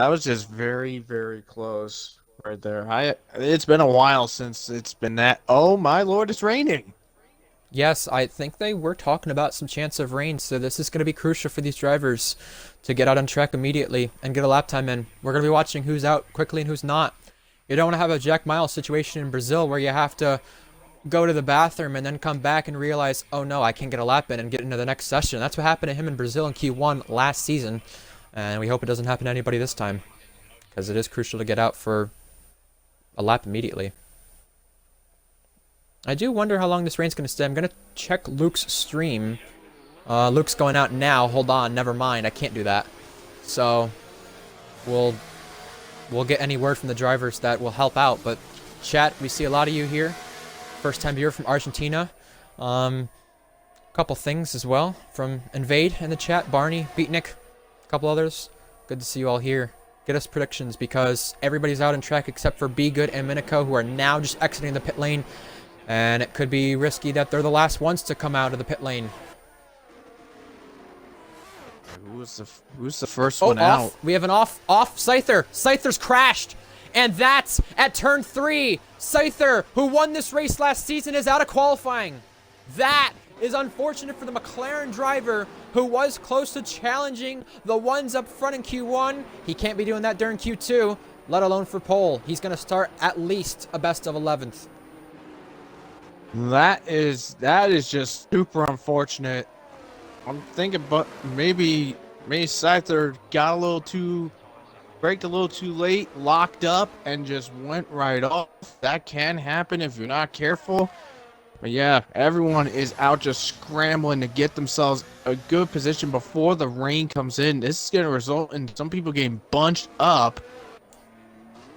That was just very, very close right there. It's been a while since it's been that. Oh my lord, it's raining. Yes, I think they were talking about some chance of rain, so this is going to be crucial for these drivers to get out on track immediately and get a lap time in. We're going to be watching who's out quickly and who's not. You don't want to have a Jack Miles situation in Brazil where you have to go to the bathroom and then come back and realize, oh no, I can't get a lap in and get into the next session. That's what happened to him in Brazil in Q1 last season, and we hope it doesn't happen to anybody this time because it is crucial to get out for a lap immediately. I do wonder how long this rain's going to stay. I'm going to check Luke's stream. Luke's going out now. Hold on. Never mind. I can't do that. So, we'll get any word from the drivers that will help out. But, chat, we see a lot of you here. First time viewer from Argentina. Couple things as well from Invade in the chat. Barney, Beatnik, a couple others. Good to see you all here. Get us predictions because everybody's out on track except for Be Good and Minico, who are now just exiting the pit lane. And it could be risky that they're the last ones to come out of the pit lane. Who's the first one out? We have an off Scyther. Scyther's crashed. And that's at turn 3. Scyther, who won this race last season, is out of qualifying. That is unfortunate for the McLaren driver who was close to challenging the ones up front in Q1. He can't be doing that during Q2, let alone for pole. He's going to start at least a best of 11th. That is just super unfortunate. I'm thinking, but maybe Scyther got braked a little too late, locked up, and just went right off. That can happen if you're not careful. But yeah, everyone is out just scrambling to get themselves a good position before the rain comes in. This is going to result in some people getting bunched up.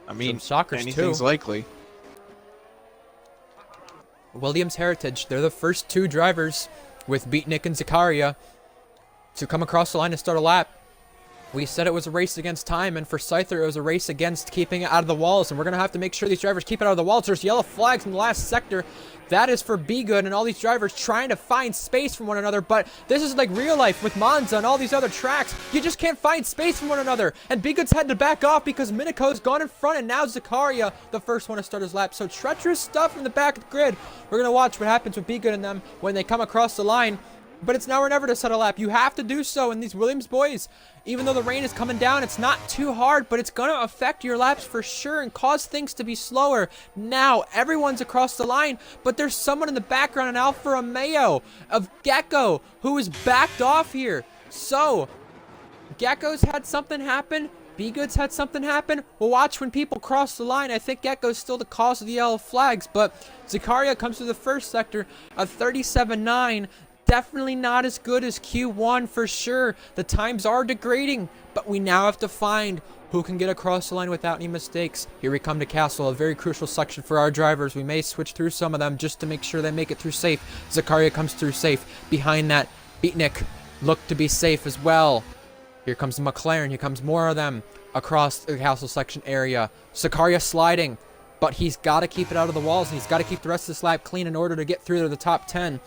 I mean, anything's likely. Williams Heritage, they're the first 2 drivers with Beatnik and Zakaria to come across the line and start a lap. We said it was a race against time, and for Scyther, it was a race against keeping it out of the walls, and we're going to have to make sure these drivers keep it out of the walls. There's yellow flags in the last sector. That is for Be Good and all these drivers trying to find space from one another, but this is like real life with Monza and all these other tracks. You just can't find space from one another, and Be Good's had to back off because Minico's gone in front, and now Zakaria, the first one to start his lap. So treacherous stuff in the back of the grid. We're going to watch what happens with Be Good and them when they come across the line. But it's now or never to set a lap. You have to do so. And these Williams boys, even though the rain is coming down, it's not too hard, but it's going to affect your laps for sure and cause things to be slower. Now, everyone's across the line, but there's someone in the background, an Alfa Romeo of Gecko, who is backed off here. So, Gecko's had something happen. Be Good's had something happen. We'll watch when people cross the line. I think Gecko's still the cause of the yellow flags, but Zakaria comes through the first sector, a 37.9. Definitely not as good as Q1 for sure. The times are degrading, but we now have to find who can get across the line without any mistakes. Here we come to Castle, a very crucial section for our drivers. We may switch through some of them just to make sure they make it through safe. Zakaria comes through safe. Behind that, Beatnik looked to be safe as well. Here comes the McLaren. Here comes more of them across the Castle section area. Zakaria sliding, but he's got to keep it out of the walls, and he's got to keep the rest of this lap clean in order to get through to the top 10.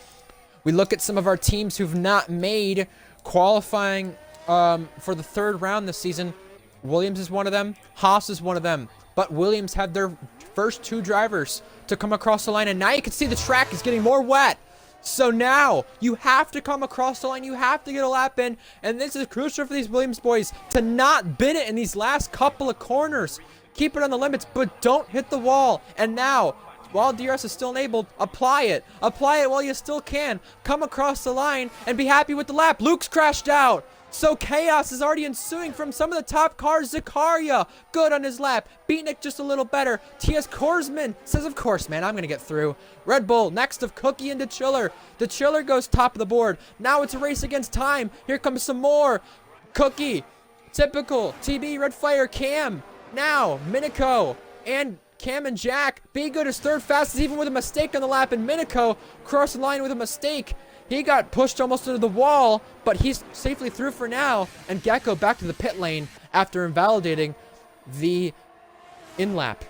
We look at some of our teams who've not made qualifying for the 3rd round this season. Williams is one of them. Haas is one of them. But Williams had their first 2 drivers to come across the line. And now you can see the track is getting more wet. So now you have to come across the line. You have to get a lap in. And this is crucial for these Williams boys to not bin it in these last couple of corners. Keep it on the limits, but don't hit the wall. And now, while DRS is still enabled, apply it. Apply it while you still can. Come across the line and be happy with the lap. Luke's crashed out. So chaos is already ensuing from some of the top cars. Zakaria, good on his lap. Beatnik just a little better. TS Korsman says, of course, man, I'm going to get through. Red Bull next of Cookie and DeChiller. DeChiller goes top of the board. Now it's a race against time. Here comes some more. Cookie, typical. TB, Red Fire, Cam. Now, Minico and Cam and Jack. Be Good is 3rd fastest even with a mistake on the lap, and Minico crossed the line with a mistake. He got pushed almost into the wall, but he's safely through for now. And Gecko back to the pit lane after invalidating the in-lap.